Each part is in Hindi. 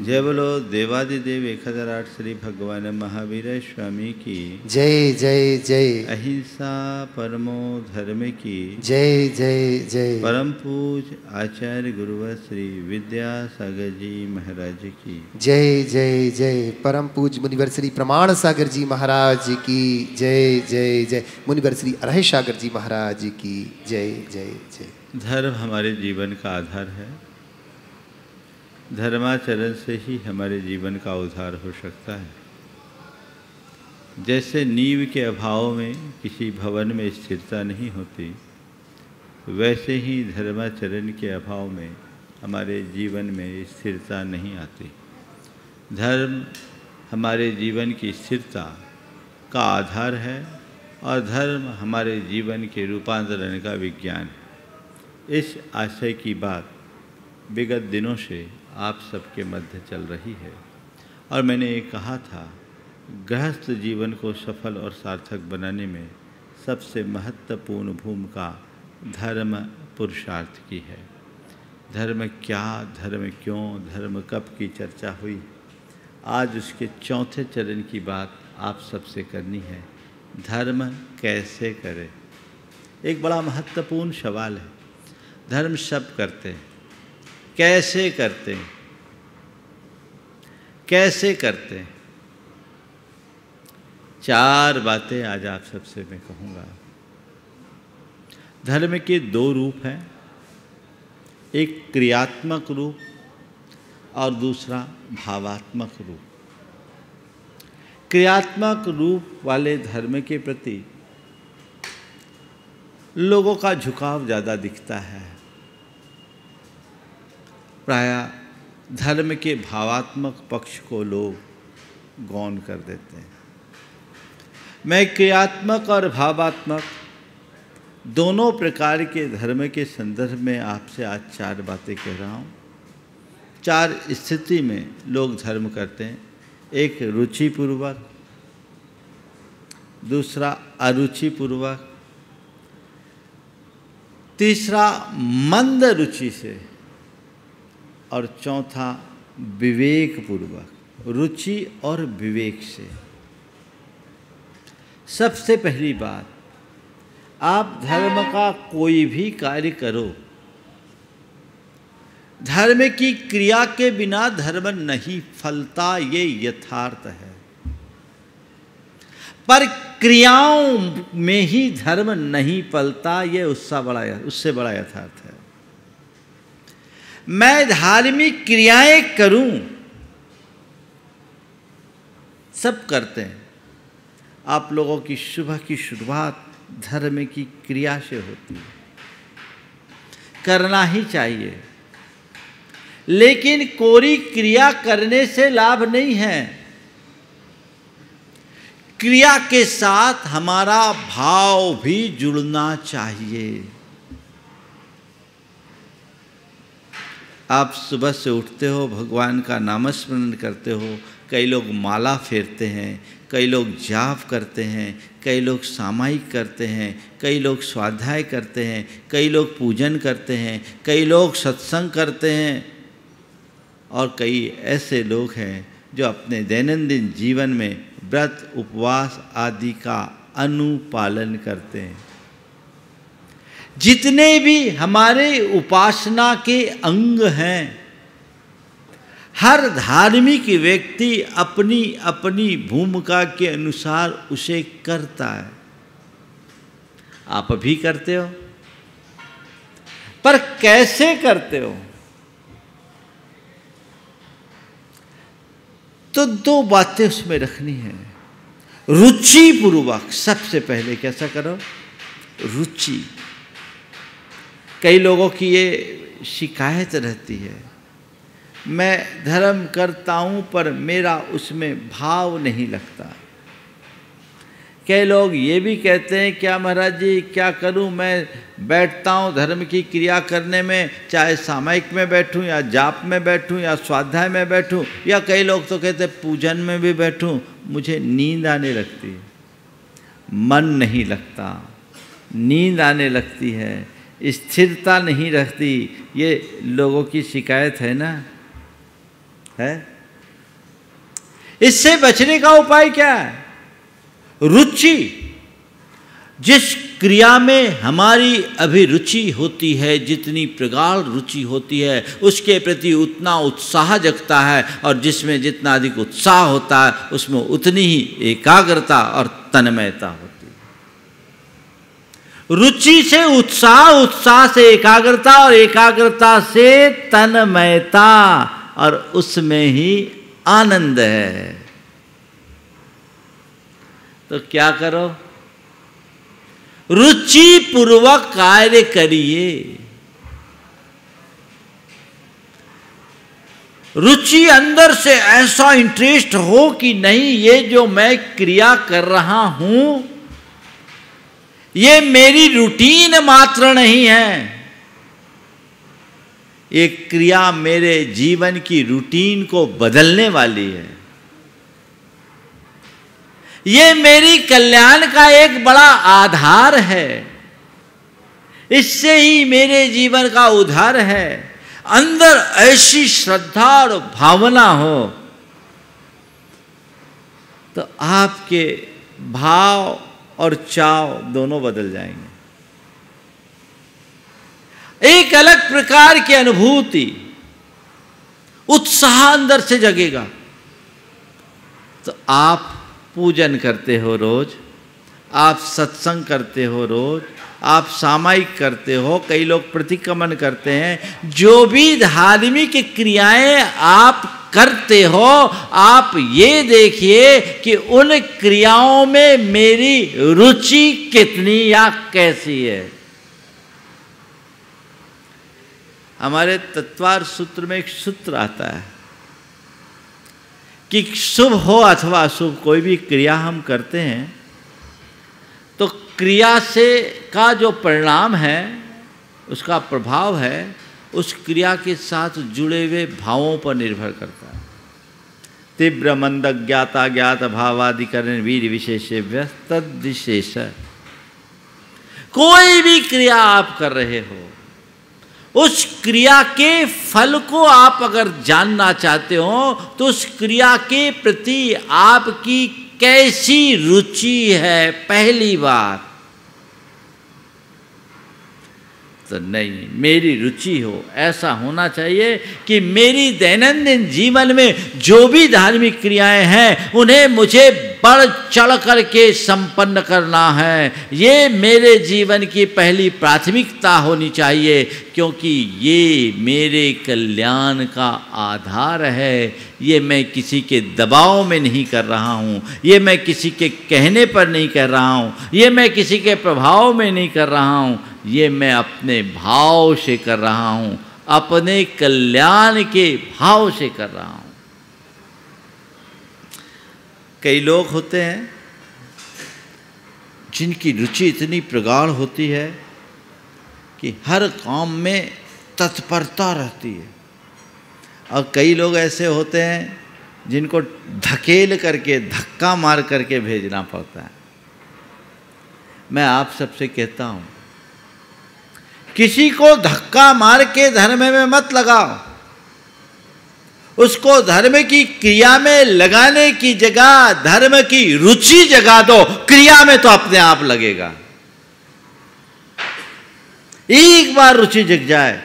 जय बोलो देवादिदेव 1008 श्री भगवान महावीर स्वामी की जय जय जय। अहिंसा परमो धर्म की जय जय जय। परम पूज आचार्य गुरुवर श्री विद्यासागर जी महाराज की जय जय जय। परम पूज मुनिवर श्री प्रमाण सागर जी महाराज की जय जय जय। मुनिवर श्री अरह सागर जी महाराज की जय जय जय। धर्म हमारे जीवन का आधार है। धर्माचरण से ही हमारे जीवन का उद्धार हो सकता है। जैसे नींव के अभाव में किसी भवन में स्थिरता नहीं होती, वैसे ही धर्माचरण के अभाव में हमारे जीवन में स्थिरता नहीं आती। धर्म हमारे जीवन की स्थिरता का आधार है और धर्म हमारे जीवन के रूपांतरण का विज्ञान है। इस आशय की बात विगत दिनों से आप सबके मध्य चल रही है और मैंने ये कहा था, गृहस्थ जीवन को सफल और सार्थक बनाने में सबसे महत्वपूर्ण भूमिका धर्म पुरुषार्थ की है। धर्म क्या, धर्म क्यों, धर्म कब की चर्चा हुई। आज उसके चौथे चरण की बात आप सबसे करनी है। धर्म कैसे करें, एक बड़ा महत्वपूर्ण सवाल है। धर्म सब करते हैं, कैसे करते हैं, कैसे करते हैं। चार बातें आज आप सबसे मैं कहूँगा। धर्म के दो रूप हैं, एक क्रियात्मक रूप और दूसरा भावात्मक रूप। क्रियात्मक रूप वाले धर्म के प्रति लोगों का झुकाव ज़्यादा दिखता है। प्रायः धर्म के भावात्मक पक्ष को लोग गौण कर देते हैं। मैं क्रियात्मक और भावात्मक दोनों प्रकार के धर्म के संदर्भ में आपसे आज चार बातें कह रहा हूँ। चार स्थिति में लोग धर्म करते हैं। एक रुचिपूर्वक, दूसरा अरुचिपूर्वक, तीसरा मंद रुचि से और चौथा विवेकपूर्वक। रुचि और विवेक से। सबसे पहली बात, आप धर्म का कोई भी कार्य करो, धर्म की क्रिया के बिना धर्म नहीं फलता, ये यथार्थ है। पर क्रियाओं में ही धर्म नहीं फलता, ये उससे बड़ा यथार्थ है। मैं धार्मिक क्रियाएं करूं, सब करते हैं। आप लोगों की सुबह की शुरुआत धर्म की क्रिया से होती है, करना ही चाहिए। लेकिन कोरी क्रिया करने से लाभ नहीं है। क्रिया के साथ हमारा भाव भी जुड़ना चाहिए। आप सुबह से उठते हो, भगवान का नामस्मरण करते हो। कई लोग माला फेरते हैं, कई लोग जाप करते हैं, कई लोग सामायिक करते हैं, कई लोग स्वाध्याय करते हैं, कई लोग पूजन करते हैं, कई लोग सत्संग करते हैं और कई ऐसे लोग हैं जो अपने दैनंदिन जीवन में व्रत, उपवास आदि का अनुपालन करते हैं। जितने भी हमारे उपासना के अंग हैं, हर धार्मिक व्यक्ति अपनी अपनी भूमिका के अनुसार उसे करता है। आप भी करते हो, पर कैसे करते हो? तो दो बातें उसमें रखनी है। रुचिपूर्वक, सबसे पहले कैसा करो? रुचि। कई लोगों की ये शिकायत रहती है, मैं धर्म करता हूँ पर मेरा उसमें भाव नहीं लगता। कई लोग ये भी कहते हैं, क्या महाराज जी क्या करूँ, मैं बैठता हूँ धर्म की क्रिया करने में, चाहे सामायिक में बैठूँ या जाप में बैठूँ या स्वाध्याय में बैठूँ, या कई लोग तो कहते हैं पूजन में भी बैठूँ, मुझे नींद आने लगती है, मन नहीं लगता, नींद आने लगती है, स्थिरता नहीं रहती। ये लोगों की शिकायत है ना। है। इससे बचने का उपाय क्या है? रुचि। जिस क्रिया में हमारी अभिरुचि होती है, जितनी प्रगाढ़ रुचि होती है, उसके प्रति उतना उत्साह जगता है, और जिसमें जितना अधिक उत्साह होता है उसमें उतनी ही एकाग्रता और तन्मयता होती है। रुचि से उत्साह, उत्साह से एकाग्रता, और एकाग्रता से तन्मयता, और उसमें ही आनंद है। तो क्या करो? रुचि पूर्वक कार्य करिए। रुचि अंदर से ऐसा इंटरेस्ट हो कि नहीं, ये जो मैं क्रिया कर रहा हूं ये मेरी रूटीन मात्र नहीं है, ये क्रिया मेरे जीवन की रूटीन को बदलने वाली है, ये मेरी कल्याण का एक बड़ा आधार है, इससे ही मेरे जीवन का उद्धार है। अंदर ऐसी श्रद्धा और भावना हो तो आपके भाव और चाव दोनों बदल जाएंगे। एक अलग प्रकार की अनुभूति, उत्साह अंदर से जगेगा। तो आप पूजन करते हो रोज, आप सत्संग करते हो रोज, आप सामायिक करते हो, कई लोग प्रतिक्रमण करते हैं, जो भी धार्मिक क्रियाएं आप करते हो, आप ये देखिए कि उन क्रियाओं में मेरी रुचि कितनी या कैसी है। हमारे तत्वार सूत्र में एक सूत्र आता है कि शुभ हो अथवा अशुभ कोई भी क्रिया हम करते हैं तो क्रिया से का जो परिणाम है, उसका प्रभाव है, उस क्रिया के साथ जुड़े हुए भावों पर निर्भर करता है। तीव्र मंद ज्ञाता ज्ञात भावादिकरण वीर विशेषेभ्य तद विशेष। कोई भी क्रिया आप कर रहे हो, उस क्रिया के फल को आप अगर जानना चाहते हो तो उस क्रिया के प्रति आपकी कैसी रुचि है, पहली बात। तो नहीं, मेरी रुचि हो, ऐसा होना चाहिए कि मेरी दैनंदिन जीवन में जो भी धार्मिक क्रियाएं हैं उन्हें मुझे बढ़ चढ़ करके संपन्न करना है। ये मेरे जीवन की पहली प्राथमिकता होनी चाहिए, क्योंकि ये मेरे कल्याण का आधार है। ये मैं किसी के दबाव में नहीं कर रहा हूँ, ये मैं किसी के कहने पर नहीं कर रहा हूँ, ये मैं किसी के प्रभाव में नहीं कर रहा हूँ, ये मैं अपने भाव से कर रहा हूँ, अपने कल्याण के भाव से कर रहा हूँ। कई लोग होते हैं जिनकी रुचि इतनी प्रगाढ़ होती है कि हर काम में तत्परता रहती है, और कई लोग ऐसे होते हैं जिनको धकेल करके, धक्का मार करके भेजना पड़ता है। मैं आप सबसे कहता हूँ, किसी को धक्का मार के धर्म में मत लगाओ, उसको धर्म की क्रिया में लगाने की जगह धर्म की रुचि जगा दो, क्रिया में तो अपने आप लगेगा। एक बार रुचि जग जाए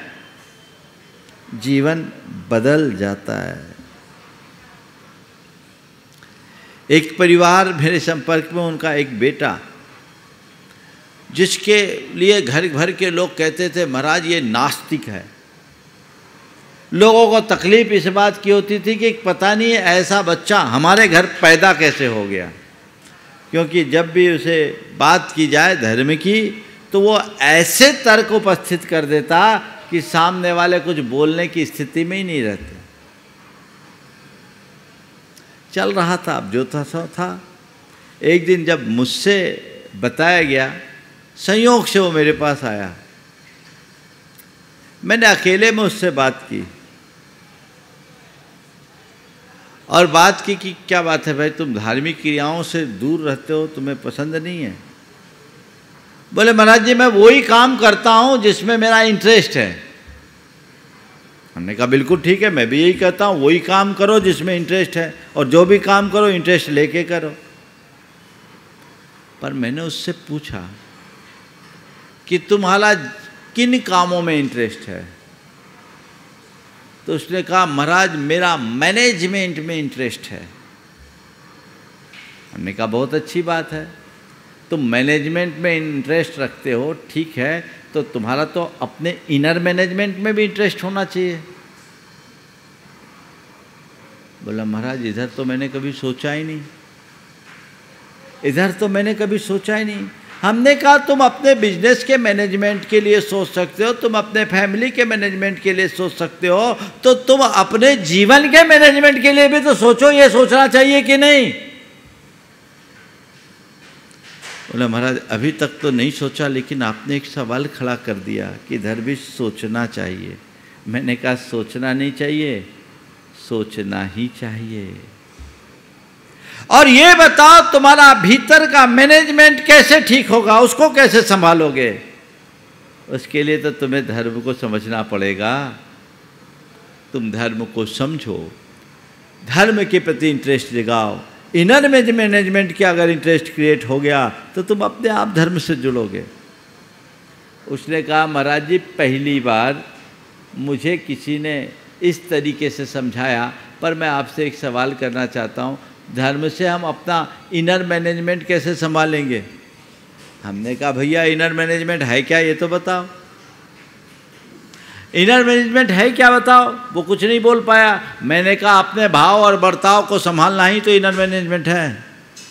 जीवन बदल जाता है। एक परिवार मेरे संपर्क में, उनका एक बेटा, जिसके लिए घर भर के लोग कहते थे महाराज ये नास्तिक है। लोगों को तकलीफ इस बात की होती थी कि पता नहीं ऐसा बच्चा हमारे घर पैदा कैसे हो गया, क्योंकि जब भी उसे बात की जाए धर्म की तो वो ऐसे तर्क उपस्थित कर देता कि सामने वाले कुछ बोलने की स्थिति में ही नहीं रहते। चल रहा था, अब जो था सो था। एक दिन जब मुझसे बताया गया, संयोग से वो मेरे पास आया, मैंने अकेले में उससे बात की और बात की कि क्या बात है भाई, तुम धार्मिक क्रियाओं से दूर रहते हो, तुम्हें पसंद नहीं है? बोले महाराज जी मैं वही काम करता हूं जिसमें मेरा इंटरेस्ट है। हमने कहा बिल्कुल ठीक है, मैं भी यही कहता हूँ, वही काम करो जिसमें इंटरेस्ट है, और जो भी काम करो इंटरेस्ट लेके करो। पर मैंने उससे पूछा कि तुम्हारा किन कामों में इंटरेस्ट है? तो उसने कहा महाराज मेरा मैनेजमेंट में इंटरेस्ट है। हमने कहा बहुत अच्छी बात है, तुम मैनेजमेंट में इंटरेस्ट रखते हो, ठीक है, तो तुम्हारा तो अपने इनर मैनेजमेंट में भी इंटरेस्ट होना चाहिए। बोला महाराज इधर तो मैंने कभी सोचा ही नहीं, इधर तो मैंने कभी सोचा ही नहीं। हमने कहा तुम अपने बिजनेस के मैनेजमेंट के लिए सोच सकते हो, तुम अपने फैमिली के मैनेजमेंट के लिए सोच सकते हो, तो तुम अपने जीवन के मैनेजमेंट के लिए भी तो सोचो, ये सोचना चाहिए कि नहीं? बोला महाराज अभी तक तो नहीं सोचा, लेकिन आपने एक सवाल खड़ा कर दिया कि इधर भी सोचना चाहिए। मैंने कहा सोचना नहीं चाहिए, सोचना ही चाहिए। और ये बताओ तुम्हारा भीतर का मैनेजमेंट कैसे ठीक होगा, उसको कैसे संभालोगे? उसके लिए तो तुम्हें धर्म को समझना पड़ेगा। तुम धर्म को समझो, धर्म के प्रति इंटरेस्ट जगाओ। इनर मैनेजमेंट के अगर इंटरेस्ट क्रिएट हो गया तो तुम अपने आप धर्म से जुड़ोगे। उसने कहा महाराज जी पहली बार मुझे किसी ने इस तरीके से समझाया, पर मैं आपसे एक सवाल करना चाहता हूँ, धर्म से हम अपना इनर मैनेजमेंट कैसे संभालेंगे? हमने कहा भैया इनर मैनेजमेंट है क्या ये तो बताओ, इनर मैनेजमेंट है क्या बताओ। वो कुछ नहीं बोल पाया। मैंने कहा अपने भाव और बर्ताव को संभालना ही तो इनर मैनेजमेंट है।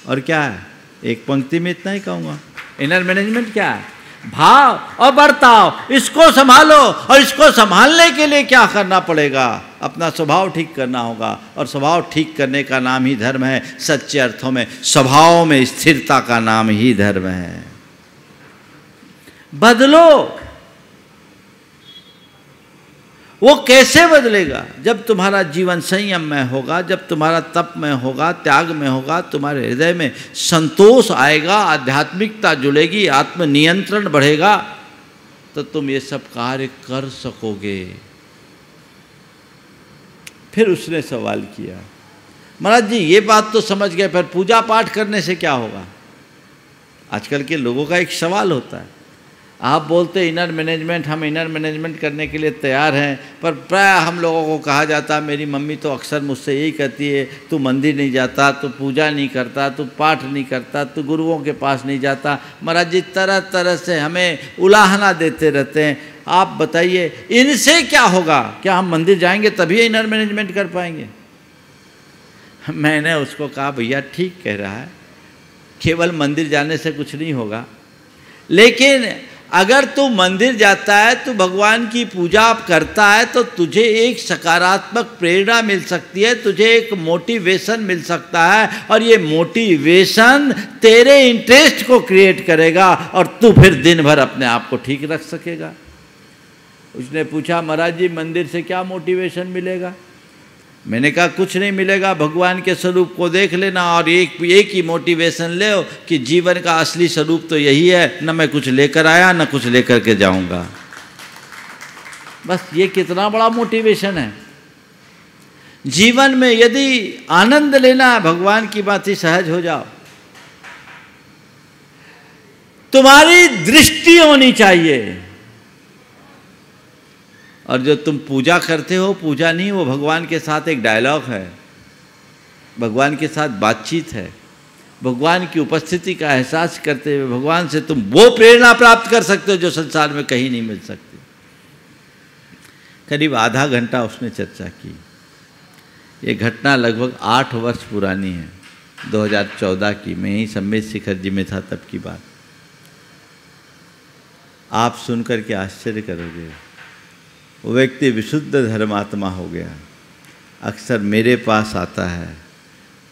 और क्या है? एक पंक्ति में इतना ही कहूँगा, इनर मैनेजमेंट क्या है? भाव और बर्ताव, इसको संभालो। और इसको संभालने के लिए क्या करना पड़ेगा? अपना स्वभाव ठीक करना होगा, और स्वभाव ठीक करने का नाम ही धर्म है। सच्चे अर्थों में स्वभाव में स्थिरता का नाम ही धर्म है। बदलो। वो कैसे बदलेगा? जब तुम्हारा जीवन संयम में होगा, जब तुम्हारा तप में होगा, त्याग में होगा, तुम्हारे हृदय में संतोष आएगा, आध्यात्मिकता जुड़ेगी, आत्मनियंत्रण बढ़ेगा, तो तुम ये सब कार्य कर सकोगे। फिर उसने सवाल किया, महाराज जी ये बात तो समझ गए, पर पूजा पाठ करने से क्या होगा? आजकल के लोगों का एक सवाल होता है, आप बोलते इनर मैनेजमेंट, हम इनर मैनेजमेंट करने के लिए तैयार हैं, पर प्राय हम लोगों को कहा जाता है, मेरी मम्मी तो अक्सर मुझसे यही कहती है, तू मंदिर नहीं जाता, तू पूजा नहीं करता, तू पाठ नहीं करता, तू गुरुओं के पास नहीं जाता। महाराज जी तरह तरह से हमें उलाहना देते रहते हैं। आप बताइए इनसे क्या होगा? क्या हम मंदिर जाएंगे तभी इनर मैनेजमेंट कर पाएंगे? मैंने उसको कहा भैया ठीक कह रहा है, केवल मंदिर जाने से कुछ नहीं होगा, लेकिन अगर तू मंदिर जाता है, तू भगवान की पूजा करता है, तो तुझे एक सकारात्मक प्रेरणा मिल सकती है, तुझे एक मोटिवेशन मिल सकता है, और ये मोटिवेशन तेरे इंटरेस्ट को क्रिएट करेगा, और तू फिर दिन भर अपने आप को ठीक रख सकेगा। उसने पूछा महाराज जी मंदिर से क्या मोटिवेशन मिलेगा? मैंने कहा कुछ नहीं मिलेगा, भगवान के स्वरूप को देख लेना, और एक ही मोटिवेशन ले कि जीवन का असली स्वरूप तो यही है, न मैं कुछ लेकर आया न कुछ लेकर के जाऊंगा। बस ये कितना बड़ा मोटिवेशन है। जीवन में यदि आनंद लेना है, भगवान की बात ही सहज हो जाओ। तुम्हारी दृष्टि होनी चाहिए, और जो तुम पूजा करते हो, पूजा नहीं, वो भगवान के साथ एक डायलॉग है, भगवान के साथ बातचीत है। भगवान की उपस्थिति का एहसास करते हुए भगवान से तुम वो प्रेरणा प्राप्त कर सकते हो जो संसार में कहीं नहीं मिल सकती। करीब आधा घंटा उसने चर्चा की। ये घटना लगभग 8 वर्ष पुरानी है, 2014 की। मैं यहीं सम्मेद शिखर जी में था तब की बात। आप सुनकर के आश्चर्य करोगे, वो व्यक्ति विशुद्ध धर्मात्मा हो गया। अक्सर मेरे पास आता है,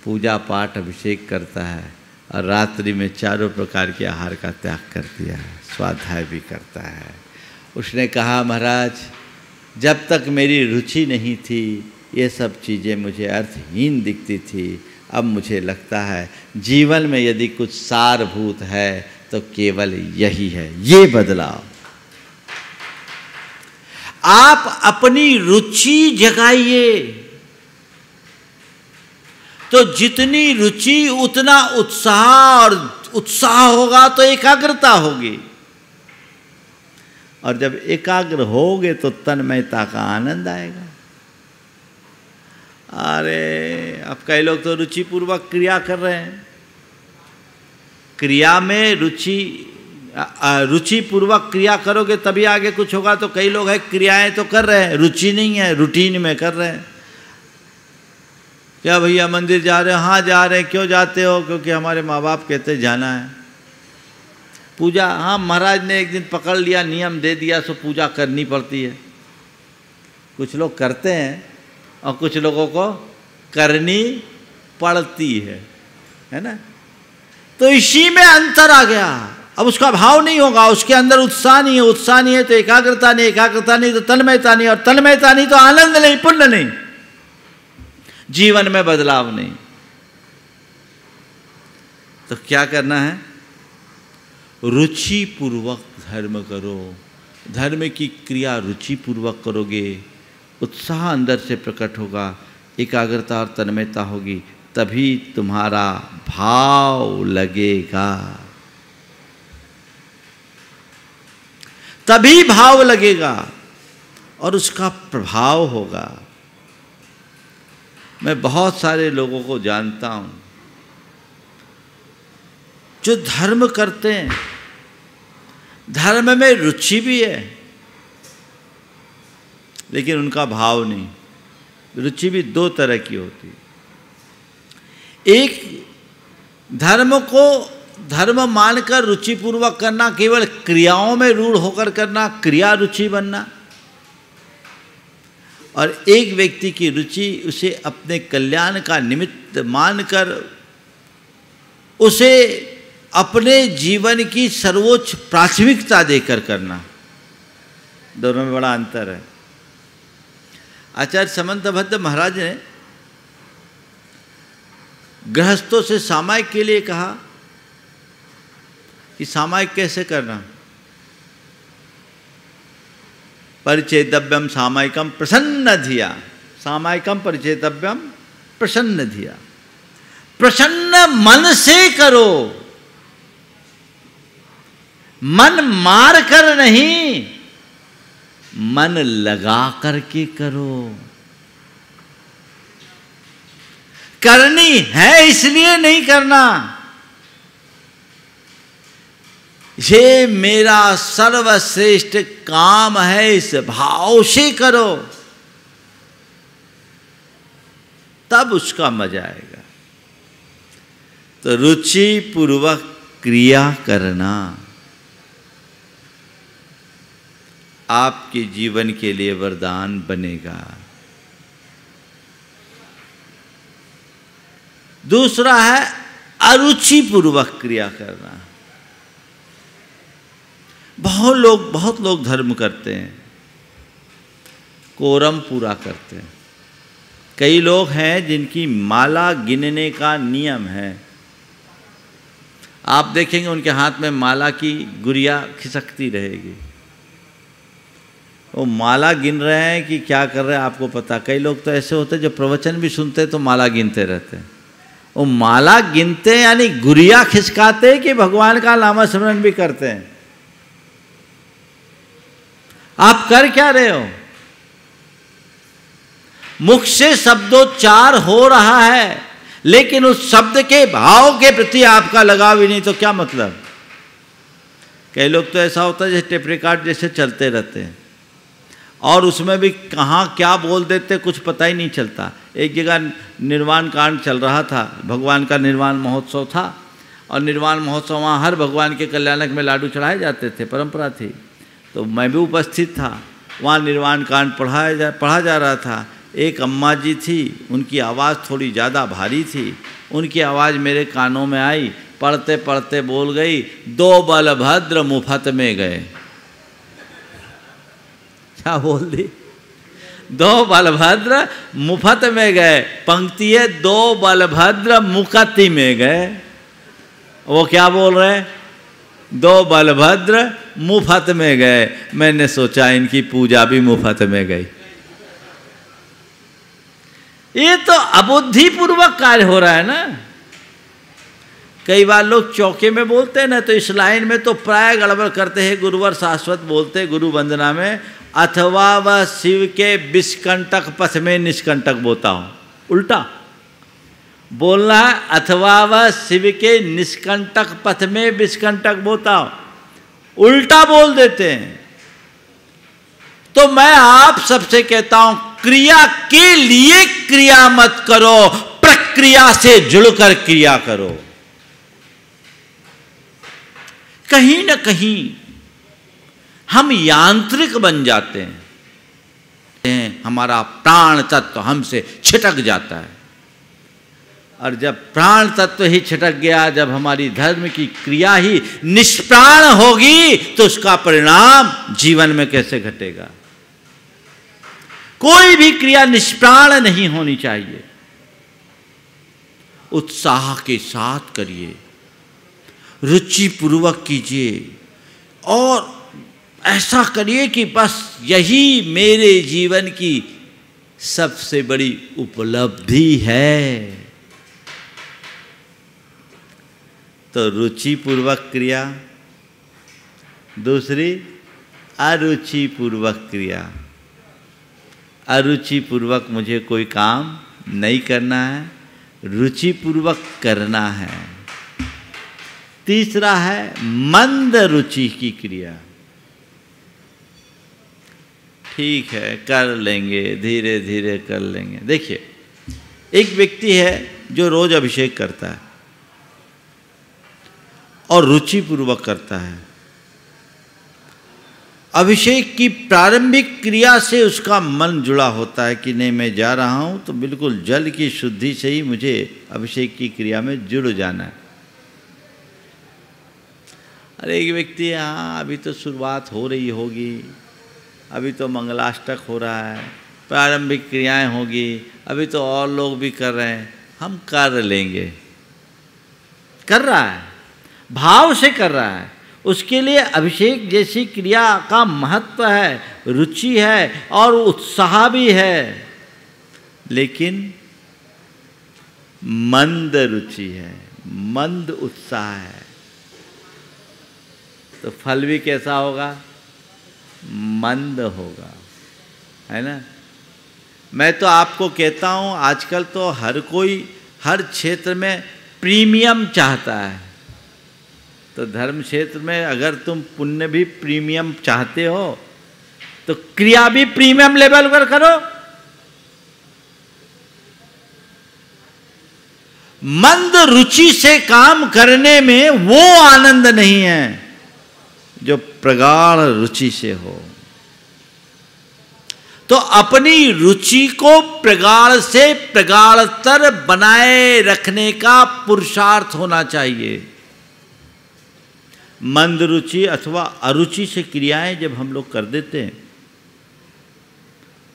पूजा पाठ अभिषेक करता है, और रात्रि में 4 प्रकार के आहार का त्याग कर दिया है, स्वाध्याय भी करता है। उसने कहा महाराज जब तक मेरी रुचि नहीं थी, ये सब चीज़ें मुझे अर्थहीन दिखती थी। अब मुझे लगता है जीवन में यदि कुछ सारभूत है तो केवल यही है, ये बदलाव। आप अपनी रुचि जगाइए, तो जितनी रुचि उतना उत्साह, और उत्साह होगा तो एकाग्रता होगी, और जब एकाग्र होगे तो तन्मयता का आनंद आएगा। अरे अब कई लोग तो रुचिपूर्वक क्रिया कर रहे हैं, क्रिया में रुचिपूर्वक क्रिया करोगे तभी आगे कुछ होगा। तो कई लोग हैं क्रियाएं तो कर रहे हैं, रुचि नहीं है, रूटीन में कर रहे हैं। क्या भैया मंदिर जा रहे हो? हाँ जा रहे हैं। क्यों जाते हो? क्योंकि हमारे माँ बाप कहते जाना है। पूजा, हाँ महाराज ने एक दिन पकड़ लिया, नियम दे दिया, सो पूजा करनी पड़ती है। कुछ लोग करते हैं और कुछ लोगों को करनी पड़ती है ना। तो इसी में अंतर आ गया। अब उसका भाव नहीं होगा, उसके अंदर उत्साह नहीं है, उत्साह नहीं है तो एकाग्रता नहीं, एकाग्रता नहीं तो तन्मयता नहीं, और तन्मयता नहीं तो आनंद नहीं, पुण्य नहीं, जीवन में बदलाव नहीं। तो क्या करना है? रुचि पूर्वक धर्म करो। धर्म की क्रिया रुचि पूर्वक करोगे, उत्साह अंदर से प्रकट होगा, एकाग्रता और तन्मयता होगी, तभी तुम्हारा भाव लगेगा, तभी भाव लगेगा और उसका प्रभाव होगा। मैं बहुत सारे लोगों को जानता हूं जो धर्म करते हैं, धर्म में रुचि भी है लेकिन उनका भाव नहीं। रुचि भी दो तरह की होती है। एक, धर्म को धर्म मानकर रुचिपूर्वक करना, केवल क्रियाओं में रूढ़ होकर करना, क्रिया रुचि बनना। और एक व्यक्ति की रुचि उसे अपने कल्याण का निमित्त मानकर उसे अपने जीवन की सर्वोच्च प्राथमिकता देकर करना। दोनों में बड़ा अंतर है। आचार्य समंतभद्र महाराज ने गृहस्थों से सामायिक के लिए कहा कि सामायिक कैसे करना। परिचेतव्यम सामायिकम प्रसन्न धिया, सामायिकम परिचेतव्यम प्रसन्न धिया। प्रसन्न मन से करो, मन मार कर नहीं, मन लगा करके करो। करनी है इसलिए नहीं करना, ये मेरा सर्वश्रेष्ठ काम है, इस भाव से करो, तब उसका मजा आएगा। तो रुचि पूर्वक क्रिया करना आपके जीवन के लिए वरदान बनेगा। दूसरा है अरुचि पूर्वक क्रिया करना। बहुत लोग धर्म करते हैं, कोरम पूरा करते हैं। कई लोग हैं जिनकी माला गिनने का नियम है। आप देखेंगे उनके हाथ में माला की गुड़िया खिसकती रहेगी। वो माला गिन रहे हैं कि क्या कर रहे हैं आपको पता। कई लोग तो ऐसे होते हैं जो प्रवचन भी सुनते हैं तो माला गिनते रहते हैं। वो माला गिनते यानी गुड़िया खिसकाते कि भगवान का नाम स्मरण भी करते हैं। आप कर क्या रहे हो? मुख से शब्दोच्चार हो रहा है लेकिन उस शब्द के भाव के प्रति आपका लगाव ही नहीं, तो क्या मतलब। कई लोग तो ऐसा होता है जैसे टेप रिकॉर्ड जैसे चलते रहते हैं और उसमें भी कहाँ क्या बोल देते कुछ पता ही नहीं चलता। एक जगह निर्वाण कांड चल रहा था, भगवान का निर्वाण महोत्सव था और निर्वाण महोत्सव वहाँ हर भगवान के कल्याणक में लाडू चढ़ाए जाते थे, परंपरा थी। तो मैं भी उपस्थित था, वहाँ निर्वाण कांड पढ़ा जा रहा था। एक अम्मा जी थी, उनकी आवाज़ थोड़ी ज़्यादा भारी थी। उनकी आवाज़ मेरे कानों में आई, पढ़ते पढ़ते बोल गई, दो बलभद्र मुफ्त में गए। क्या बोल दी? दो बलभद्र मुफ्त में गए। पंक्ति है, दो बलभद्र मुकति में गए। वो क्या बोल रहे हैं? दो बलभद्र मुफ्त में गए, मैंने सोचा इनकी पूजा भी मुफ्त में गई। ये तो अबुद्धिपूर्वक कार्य हो रहा है ना। कई बार लोग चौके में बोलते हैं ना, तो इस लाइन में तो प्राय गड़बड़ करते हैं। गुरुवर शाश्वत बोलते गुरु वंदना में, अथवा वह शिव के विषकंटक पथ में निष्कंटक बोता हूं। उल्टा बोलना है, अथवा वह शिव के निष्कंटक पथ में विषकंटक बोता हूं। उल्टा बोल देते हैं। तो मैं आप सबसे कहता हूं, क्रिया के लिए क्रिया मत करो, प्रक्रिया से जुड़कर क्रिया करो। कहीं ना कहीं हम यांत्रिक बन जाते हैं, हमारा प्राण तत्व हमसे छिटक जाता है। और जब प्राण तत्व ही छिटक गया, जब हमारी धर्म की क्रिया ही निष्प्राण होगी, तो उसका परिणाम जीवन में कैसे घटेगा। कोई भी क्रिया निष्प्राण नहीं होनी चाहिए। उत्साह के साथ करिए, रुचि पूर्वक कीजिए, और ऐसा करिए कि बस यही मेरे जीवन की सबसे बड़ी उपलब्धि है। तो रुचि पूर्वक क्रिया, दूसरी अरुचि पूर्वक क्रिया। अरुचि पूर्वक मुझे कोई काम नहीं करना है, रुचि पूर्वक करना है। तीसरा है मंद रुचि की क्रिया। ठीक है, कर लेंगे, धीरे धीरे कर लेंगे। देखिए, एक व्यक्ति है जो रोज अभिषेक करता है और रुचि पूर्वक करता है। अभिषेक की प्रारंभिक क्रिया से उसका मन जुड़ा होता है कि नहीं, मैं जा रहा हूं तो बिल्कुल जल की शुद्धि से ही मुझे अभिषेक की क्रिया में जुड़ जाना है। अरे एक व्यक्ति, हाँ अभी तो शुरुआत हो रही होगी, अभी तो मंगलाष्टक हो रहा है, प्रारंभिक क्रियाएं होगी, अभी तो और लोग भी कर रहे हैं, हम कर लेंगे। कर रहा है, भाव से कर रहा है, उसके लिए अभिषेक जैसी क्रिया का महत्व है, रुचि है और उत्साह भी है, लेकिन मंद रुचि है, मंद उत्साह है, तो फल भी कैसा होगा, मंद होगा, है ना। मैं तो आपको कहता हूँ, आजकल तो हर कोई हर क्षेत्र में प्रीमियम चाहता है। तो धर्म क्षेत्र में अगर तुम पुण्य भी प्रीमियम चाहते हो, तो क्रिया भी प्रीमियम लेवल पर करो। मंद रुचि से काम करने में वो आनंद नहीं है जो प्रगाढ़ रुचि से हो। तो अपनी रुचि को प्रगाढ़ से प्रगाढ़तर बनाए रखने का पुरुषार्थ होना चाहिए। मंद रुचि अथवा अरुचि से क्रियाएं जब हम लोग कर देते हैं,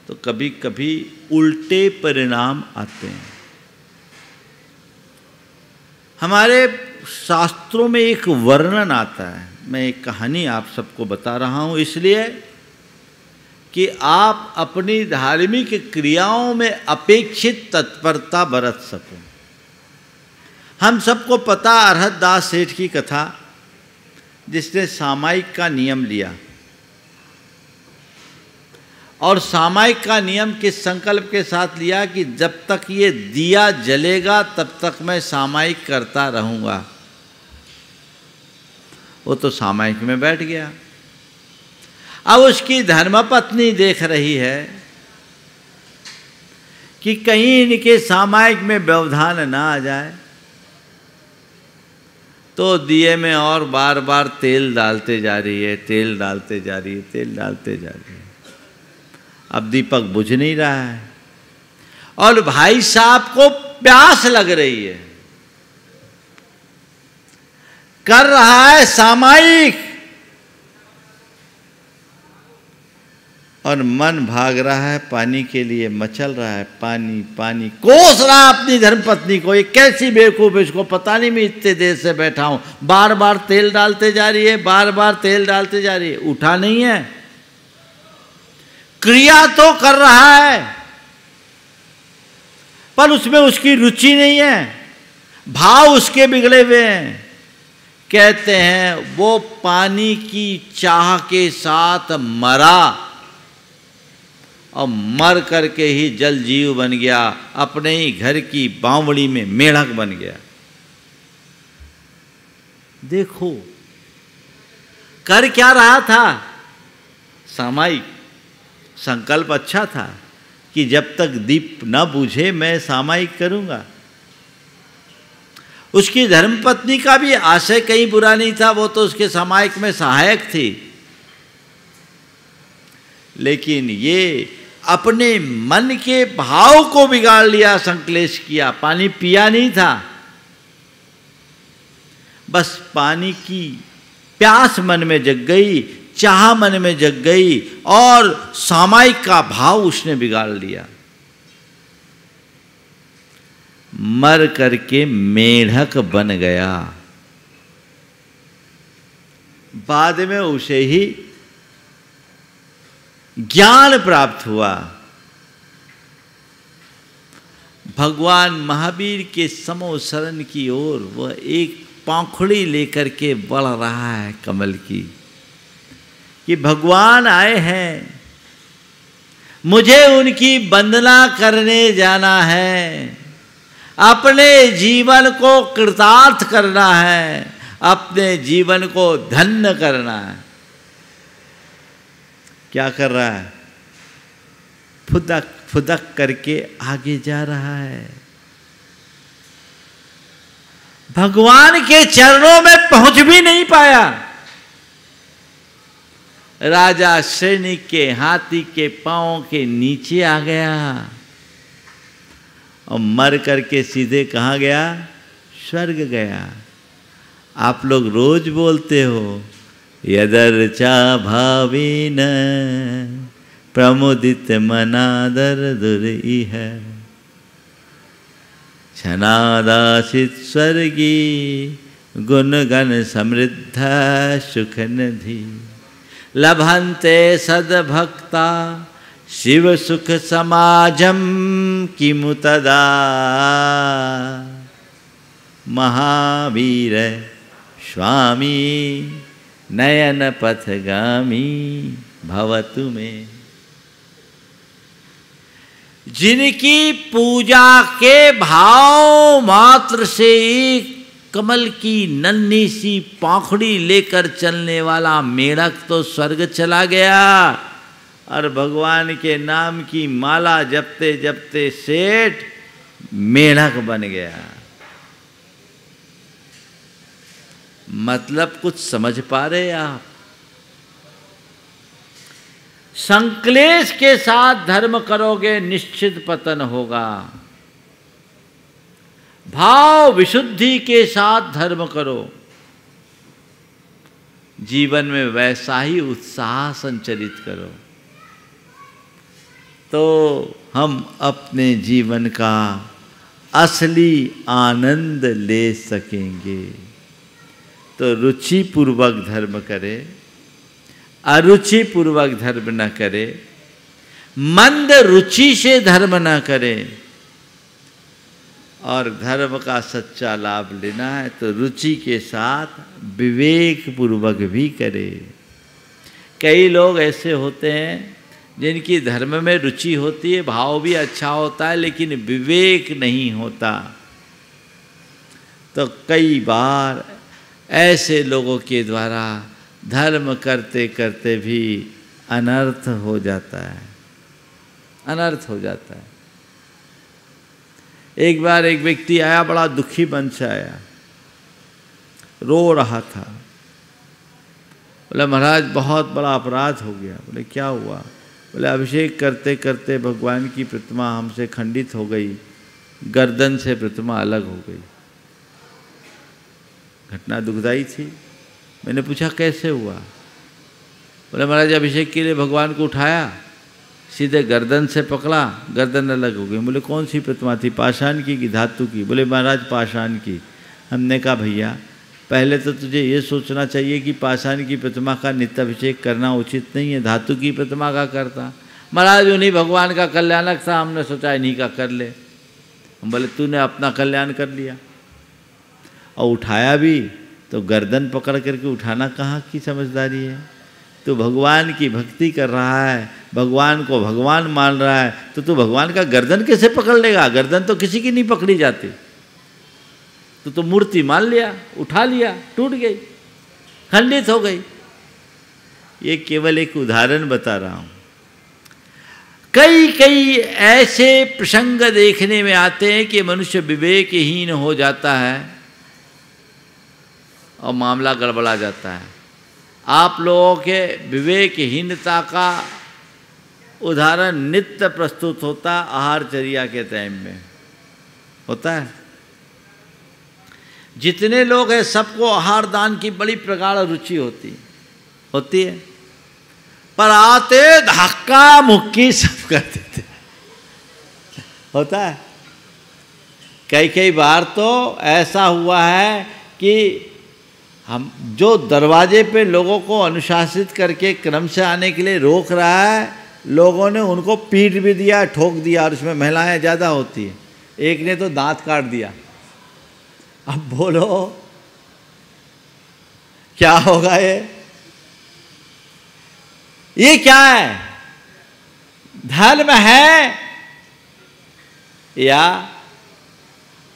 तो कभी कभी उल्टे परिणाम आते हैं। हमारे शास्त्रों में एक वर्णन आता है, मैं एक कहानी आप सबको बता रहा हूं इसलिए कि आप अपनी धार्मिक क्रियाओं में अपेक्षित तत्परता बरत सको। हम सबको पता अरहत दास सेठ की कथा, जिसने सामायिक का नियम लिया, और सामायिक का नियम किस संकल्प के साथ लिया कि जब तक ये दिया जलेगा तब तक मैं सामायिक करता रहूंगा। वो तो सामायिक में बैठ गया। अब उसकी धर्मपत्नी देख रही है कि कहीं इनके सामायिक में व्यवधान ना आ जाए, तो दिए में और बार बार तेल डालते जा रही है, तेल डालते जा रही है, तेल डालते जा रही है। अब दीपक बुझ नहीं रहा है और भाई साहब को प्यास लग रही है, कर रहा है सामायिक, और मन भाग रहा है पानी के लिए, मचल रहा है, पानी पानी, कोस रहा है अपनी धर्मपत्नी को, ये कैसी बेवकूफ है, इसको पता नहीं मैं इतने देर से बैठा हूं, बार बार तेल डालते जा रही है, बार बार तेल डालते जा रही है, उठा नहीं है। क्रिया तो कर रहा है पर उसमें उसकी रुचि नहीं है, भाव उसके बिगड़े हुए हैं। कहते हैं वो पानी की चाह के साथ मरा और मर करके ही जल जीव बन गया, अपने ही घर की बावड़ी में मेढक बन गया। देखो कर क्या रहा था, सामायिक संकल्प अच्छा था कि जब तक दीप न बुझे मैं सामायिक करूंगा। उसकी धर्मपत्नी का भी आशय कहीं बुरा नहीं था, वो तो उसके सामायिक में सहायक थी, लेकिन ये अपने मन के भाव को बिगाड़ लिया, संक्लेश किया। पानी पिया नहीं था, बस पानी की प्यास मन में जग गई, चाह मन में जग गई और सामायिक का भाव उसने बिगाड़ लिया। मर करके मेढक बन गया। बाद में उसे ही ज्ञान प्राप्त हुआ। भगवान महावीर के समोसरण की ओर वह एक पाखुड़ी लेकर के बढ़ रहा है कमल की, कि भगवान आए हैं, मुझे उनकी वंदना करने जाना है, अपने जीवन को कृतार्थ करना है, अपने जीवन को धन्य करना है। क्या कर रहा है? फुदक फुदक करके आगे जा रहा है। भगवान के चरणों में पहुंच भी नहीं पाया। राजा सैनिक के हाथी के पांव के नीचे आ गया और मर करके सीधे कहाँ गया? स्वर्ग गया। आप लोग रोज बोलते हो यदर्चा भावेन प्रमुदित मनादर दुर्इह छनादासित स्वर्गी गुणगण समृद्ध सुखनिधि लभन्ते सद्भक्ता शिव सुख समाजम किमु तदा महावीर स्वामी नयन पथगामी भवतु में। जिनकी पूजा के भाव मात्र से कमल की नन्ही सी पाखड़ी लेकर चलने वाला मेढक तो स्वर्ग चला गया और भगवान के नाम की माला जपते जपते सेठ मेढक बन गया। मतलब कुछ समझ पा रहे आप? संक्लेश के साथ धर्म करोगे निश्चित पतन होगा। भाव विशुद्धि के साथ धर्म करो, जीवन में वैसा ही उत्साह संचरित करो, तो हम अपने जीवन का असली आनंद ले सकेंगे। तो रुचि पूर्वक धर्म करे, अरुचि पूर्वक धर्म न करे, मंद रुचि से धर्म न करे, और धर्म का सच्चा लाभ लेना है तो रुचि के साथ विवेक पूर्वक भी करे। कई लोग ऐसे होते हैं जिनकी धर्म में रुचि होती है, भाव भी अच्छा होता है, लेकिन विवेक नहीं होता। तो कई बार ऐसे लोगों के द्वारा धर्म करते करते भी अनर्थ हो जाता है, अनर्थ हो जाता है। एक बार एक व्यक्ति आया, बड़ा दुखी मन से आया, रो रहा था। बोले महाराज बहुत बड़ा अपराध हो गया। बोले क्या हुआ? बोले अभिषेक करते करते भगवान की प्रतिमा हमसे खंडित हो गई, गर्दन से प्रतिमा अलग हो गई। घटना दुखदाई थी। मैंने पूछा कैसे हुआ? बोले महाराज अभिषेक के लिए भगवान को उठाया, सीधे गर्दन से पकड़ा, गर्दन अलग हो गई। बोले कौन सी प्रतिमा थी, पाषाण की कि धातु की? बोले महाराज पाषाण की। हमने कहा भैया पहले तो तुझे ये सोचना चाहिए कि पाषाण की प्रतिमा का नित्याभिषेक करना उचित नहीं है, धातु की प्रतिमा का करता। महाराज उन्हीं भगवान का कल्याणक था, हमने सोचा इन्हीं का कर ले। हम बोले तूने अपना कल्याण कर लिया और उठाया भी तो गर्दन पकड़ करके उठाना कहाँ की समझदारी है। तो भगवान की भक्ति कर रहा है, भगवान को भगवान मान रहा है, तो तू भगवान का गर्दन कैसे पकड़ लेगा? गर्दन तो किसी की नहीं पकड़ी जाती। तो मूर्ति मान लिया, उठा लिया, टूट गई, खंडित हो गई। ये केवल एक उदाहरण बता रहा हूं। कई कई ऐसे प्रसंग देखने में आते हैं कि मनुष्य विवेकहीन हो जाता है और मामला गड़बड़ा जाता है। आप लोगों के विवेकहीनता का उदाहरण नित्य प्रस्तुत होता आहारचर्या के टाइम में होता है। जितने लोग हैं सबको आहार दान की बड़ी प्रगाढ़ रुचि होती है, पर आते धक्का मुक्की सब कर देते होता है। कई बार तो ऐसा हुआ है कि हम जो दरवाजे पे लोगों को अनुशासित करके क्रम से आने के लिए रोक रहा है, लोगों ने उनको पीट भी दिया, ठोक दिया, और उसमें महिलाएं ज़्यादा होती है। एक ने तो दांत काट दिया। अब बोलो क्या होगा? ये क्या है? धर्म है या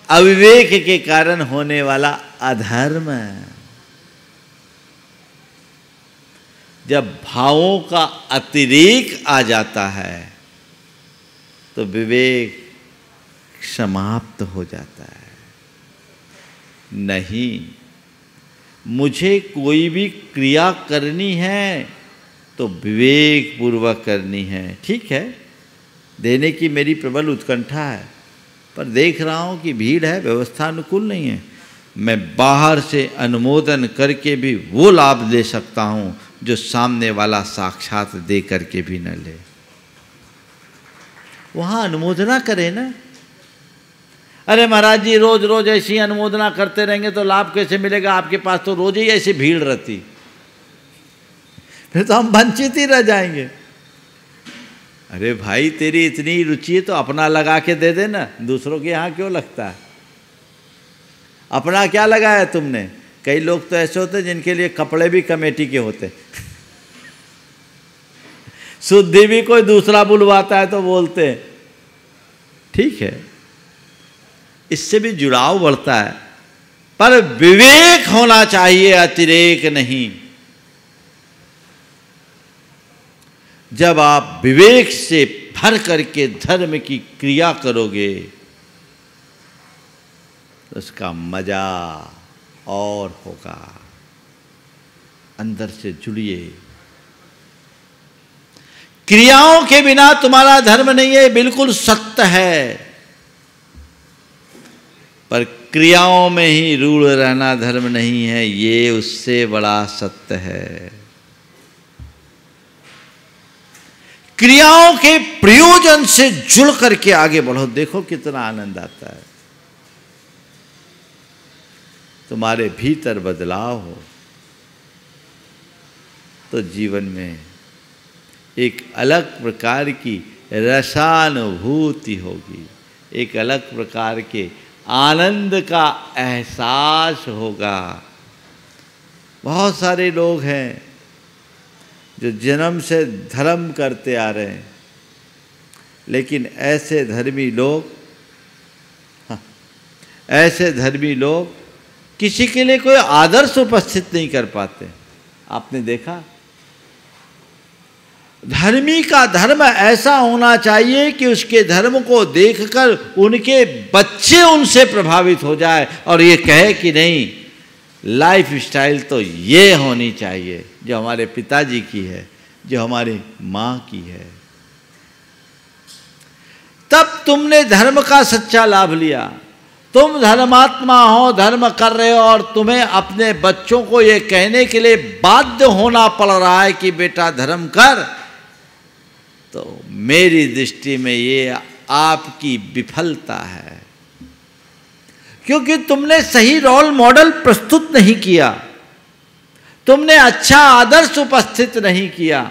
अविवेक के कारण होने वाला अधर्म है? जब भावों का अतिरेक आ जाता है तो विवेक समाप्त हो जाता है। नहीं, मुझे कोई भी क्रिया करनी है तो विवेक पूर्वक करनी है। ठीक है, देने की मेरी प्रबल उत्कंठा है, पर देख रहा हूँ कि भीड़ है, व्यवस्था अनुकूल नहीं है। मैं बाहर से अनुमोदन करके भी वो लाभ ले सकता हूँ जो सामने वाला साक्षात दे करके भी न ले। वहाँ अनुमोदना करे ना। अरे महाराज जी रोज रोज ऐसी अनुमोदना करते रहेंगे तो लाभ कैसे मिलेगा? आपके पास तो रोज ही ऐसी भीड़ रहती, फिर तो हम वंचित ही रह जाएंगे। अरे भाई तेरी इतनी रुचि है तो अपना लगा के दे देना, दूसरों के यहाँ क्यों लगता है? अपना क्या लगाया तुमने? कई लोग तो ऐसे होते जिनके लिए कपड़े भी कमेटी के होते। शुद्धि भी कोई दूसरा बुलवाता है तो बोलते हैं। ठीक है, इससे भी जुड़ाव बढ़ता है, पर विवेक होना चाहिए, अतिरेक नहीं। जब आप विवेक से भर करके धर्म की क्रिया करोगे तो उसका मजा और होगा। अंदर से जुड़िए। क्रियाओं के बिना तुम्हारा धर्म नहीं है, बिल्कुल सत्य है, पर क्रियाओं में ही रूढ़ रहना धर्म नहीं है, ये उससे बड़ा सत्य है। क्रियाओं के प्रयोजन से जुड़ करके आगे बढ़ो, देखो कितना आनंद आता है। तुम्हारे भीतर बदलाव हो तो जीवन में एक अलग प्रकार की रसानुभूति होगी, एक अलग प्रकार के आनंद का एहसास होगा। बहुत सारे लोग हैं जो जन्म से धर्म करते आ रहे हैं, लेकिन ऐसे धर्मी लोग किसी के लिए कोई आदर्श उपस्थित नहीं कर पाते। आपने देखा, धर्मी का धर्म ऐसा होना चाहिए कि उसके धर्म को देखकर उनके बच्चे उनसे प्रभावित हो जाए और ये कहे कि नहीं, लाइफ स्टाइल तो ये होनी चाहिए जो हमारे पिताजी की है, जो हमारी माँ की है। तब तुमने धर्म का सच्चा लाभ लिया। तुम धर्मात्मा हो, धर्म कर रहे हो, और तुम्हें अपने बच्चों को ये कहने के लिए बाध्य होना पड़ रहा है कि बेटा धर्म कर, तो मेरी दृष्टि में ये आपकी विफलता है, क्योंकि तुमने सही रोल मॉडल प्रस्तुत नहीं किया, तुमने अच्छा आदर्श उपस्थित नहीं किया।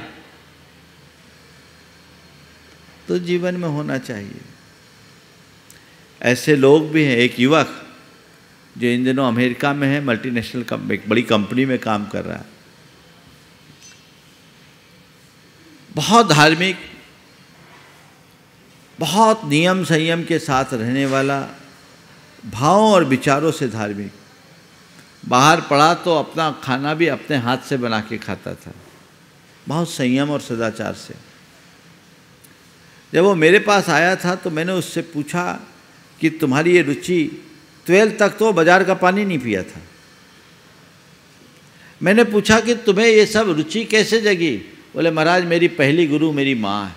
तो जीवन में होना चाहिए। ऐसे लोग भी हैं। एक युवक जो इन दिनों अमेरिका में है, मल्टीनेशनल एक बड़ी कंपनी में काम कर रहा है, बहुत धार्मिक, बहुत नियम संयम के साथ रहने वाला, भावों और विचारों से धार्मिक। बाहर पड़ा तो अपना खाना भी अपने हाथ से बना के खाता था, बहुत संयम और सदाचार से। जब वो मेरे पास आया था तो मैंने उससे पूछा कि तुम्हारी ये रुचि, 12 तक तो बाजार का पानी नहीं पिया था। मैंने पूछा कि तुम्हें ये सब रुचि कैसे जगी? बोले महाराज मेरी पहली गुरु मेरी माँ है,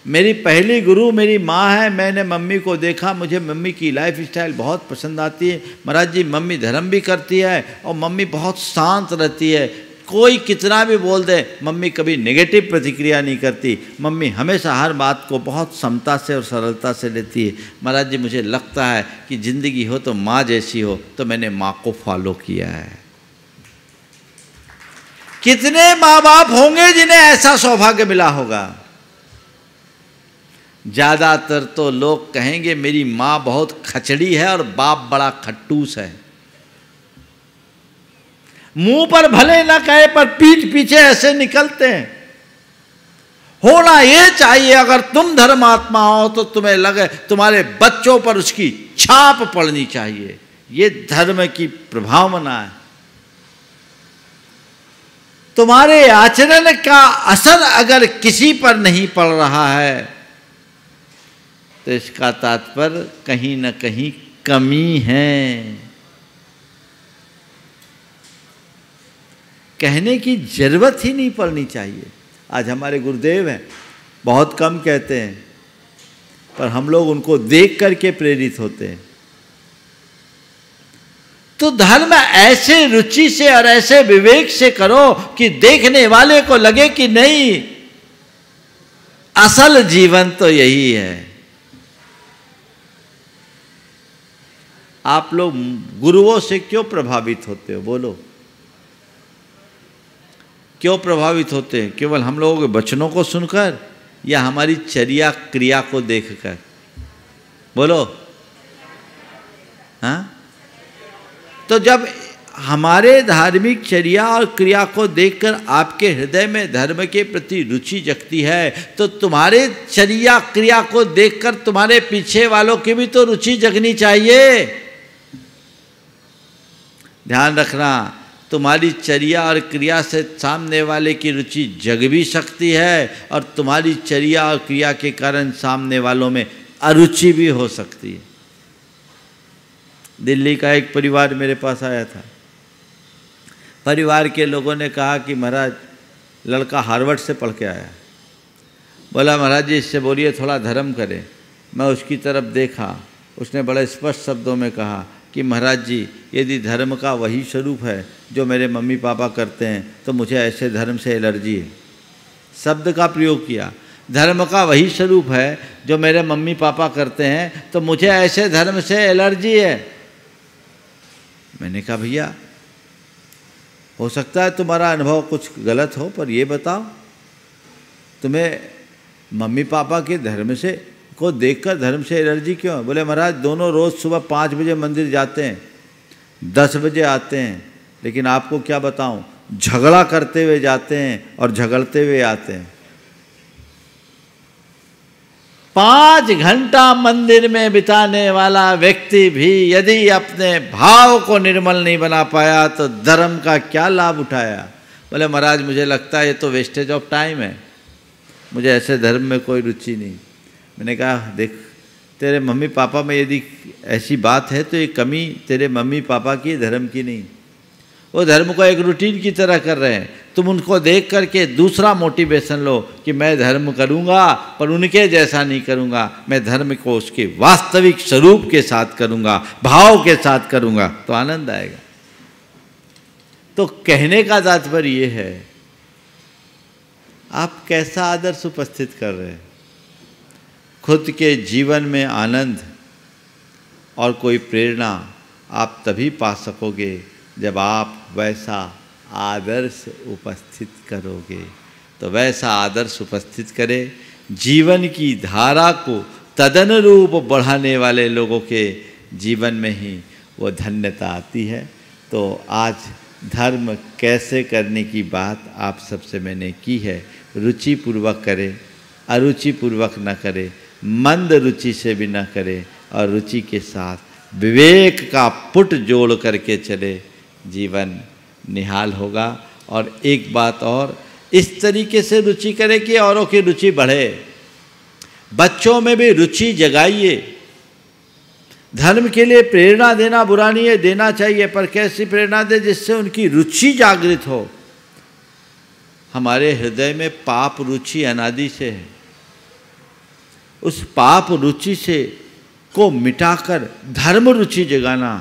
मेरी पहली गुरु मेरी माँ है। मैंने मम्मी को देखा, मुझे मम्मी की लाइफ स्टाइल बहुत पसंद आती है। महाराज जी मम्मी धर्म भी करती है और मम्मी बहुत शांत रहती है, कोई कितना भी बोल दे मम्मी कभी नेगेटिव प्रतिक्रिया नहीं करती। मम्मी हमेशा हर बात को बहुत समता से और सरलता से लेती है। महाराज जी मुझे लगता है कि ज़िंदगी हो तो माँ जैसी हो, तो मैंने माँ को फॉलो किया है। कितने माँ बाप होंगे जिन्हें ऐसा सौभाग्य मिला होगा? ज़्यादातर तो लोग कहेंगे मेरी माँ बहुत खचड़ी है और बाप बड़ा खट्टूस है। मुंह पर भले ना कहे पर पीठ पीछे ऐसे निकलते हैं। होना ये चाहिए, अगर तुम धर्मात्मा हो तो तुम्हें लगे तुम्हारे बच्चों पर उसकी छाप पड़नी चाहिए। ये धर्म की प्रभावना है। तुम्हारे आचरण का असर अगर किसी पर नहीं पड़ रहा है तो इसका तात्पर्य कहीं न कहीं कमी है। कहने की जरूरत ही नहीं पड़नी चाहिए। आज हमारे गुरुदेव हैं, बहुत कम कहते हैं, पर हम लोग उनको देख करके प्रेरित होते हैं। तो धर्म ऐसे रुचि से और ऐसे विवेक से करो कि देखने वाले को लगे कि नहीं, असल जीवन तो यही है। आप लोग गुरुओं से क्यों प्रभावित होते हो? बोलो, क्यों प्रभावित होते हैं? केवल हम लोगों के वचनों को सुनकर या हमारी चर्या क्रिया को देखकर? बोलो। हाँ, तो जब हमारे धार्मिक चर्या और क्रिया को देखकर आपके हृदय में धर्म के प्रति रुचि जगती है, तो तुम्हारे चर्या क्रिया को देखकर तुम्हारे पीछे वालों की भी तो रुचि जगनी चाहिए। ध्यान रखना, तुम्हारी चर्या और क्रिया से सामने वाले की रुचि जग भी सकती है और तुम्हारी चर्या और क्रिया के कारण सामने वालों में अरुचि भी हो सकती है। दिल्ली का एक परिवार मेरे पास आया था। परिवार के लोगों ने कहा कि महाराज लड़का हार्वर्ड से पढ़ के आया। बोला महाराज जी इससे बोलिए थोड़ा धर्म करे। मैं उसकी तरफ देखा, उसने बड़े स्पष्ट शब्दों में कहा कि महाराज जी यदि धर्म का वही स्वरूप है जो मेरे मम्मी पापा करते हैं तो मुझे ऐसे धर्म से एलर्जी है। शब्द का प्रयोग किया, धर्म का वही स्वरूप है जो मेरे मम्मी पापा करते हैं तो मुझे ऐसे धर्म से एलर्जी है। मैंने कहा भैया हो सकता है तुम्हारा अनुभव कुछ गलत हो, पर ये बताओ तुम्हें मम्मी पापा के धर्म से को देखकर धर्म से एलर्जी क्यों है? बोले महाराज दोनों रोज़ सुबह 5 बजे मंदिर जाते हैं, 10 बजे आते हैं, लेकिन आपको क्या बताऊं, झगड़ा करते हुए जाते हैं और झगड़ते हुए आते हैं। 5 घंटा मंदिर में बिताने वाला व्यक्ति भी यदि अपने भाव को निर्मल नहीं बना पाया तो धर्म का क्या लाभ उठाया? बोले महाराज मुझे लगता है ये तो वेस्टेज ऑफ टाइम है, मुझे ऐसे धर्म में कोई रुचि नहीं। मैंने कहा देख तेरे मम्मी पापा में यदि ऐसी बात है तो ये कमी तेरे मम्मी पापा की, धर्म की नहीं। वो धर्म को एक रूटीन की तरह कर रहे हैं। तुम उनको देख करके दूसरा मोटिवेशन लो कि मैं धर्म करूँगा पर उनके जैसा नहीं करूँगा, मैं धर्म को उसके वास्तविक स्वरूप के साथ करूँगा, भाव के साथ करूँगा, तो आनंद आएगा। तो कहने का तात्पर्य ये है आप कैसा आदर्श उपस्थित कर रहे हैं? खुद के जीवन में आनंद और कोई प्रेरणा आप तभी पा सकोगे जब आप वैसा आदर्श उपस्थित करोगे। तो वैसा आदर्श उपस्थित करें। जीवन की धारा को तदनुरूप बढ़ाने वाले लोगों के जीवन में ही वो धन्यता आती है। तो आज धर्म कैसे करने की बात आप सबसे मैंने की है। रुचिपूर्वक करें, अरुचिपूर्वक न करें, मंद रुचि से भी न करें, और रुचि के साथ विवेक का पुट जोड़ करके चले, जीवन निहाल होगा। और एक बात और, इस तरीके से रुचि करें कि औरों की रुचि बढ़े। बच्चों में भी रुचि जगाइए। धर्म के लिए प्रेरणा देना बुरा नहीं है, देना चाहिए, पर कैसी प्रेरणा दे जिससे उनकी रुचि जागृत हो। हमारे हृदय में पाप रुचि अनादि से है। उस पाप रुचि से को मिटाकर धर्म रुचि जगाना,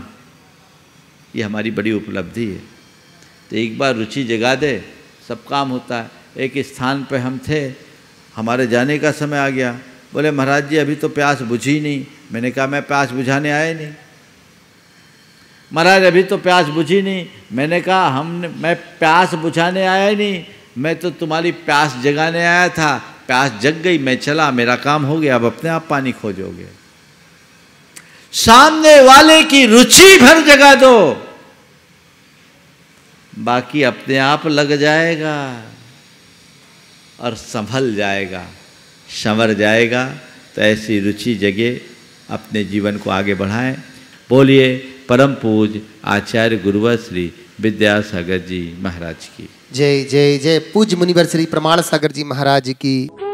ये हमारी बड़ी उपलब्धि है। तो एक बार रुचि जगा दे, सब काम होता है। एक स्थान पे हम थे, हमारे जाने का समय आ गया। बोले महाराज जी अभी तो प्यास बुझी नहीं। मैंने कहा मैं प्यास बुझाने आया नहीं। महाराज अभी तो प्यास बुझी नहीं। मैंने कहा मैं प्यास बुझाने आया ही नहीं, मैं तो तुम्हारी प्यास जगाने आया था। प्यास जग गई, मैं चला, मेरा काम हो गया, अब अपने आप पानी खोजोगे। सामने वाले की रुचि भर जगा दो, बाकी अपने आप लग जाएगा और संभल जाएगा, संवर जाएगा। तो ऐसी रुचि जगे, अपने जीवन को आगे बढ़ाएं। बोलिए परम पूज्य आचार्य गुरुवर श्री विद्यासागर जी महाराज की जय जय जय। पूज्य मुनिवर श्री प्रमाण सागर जी महाराज की।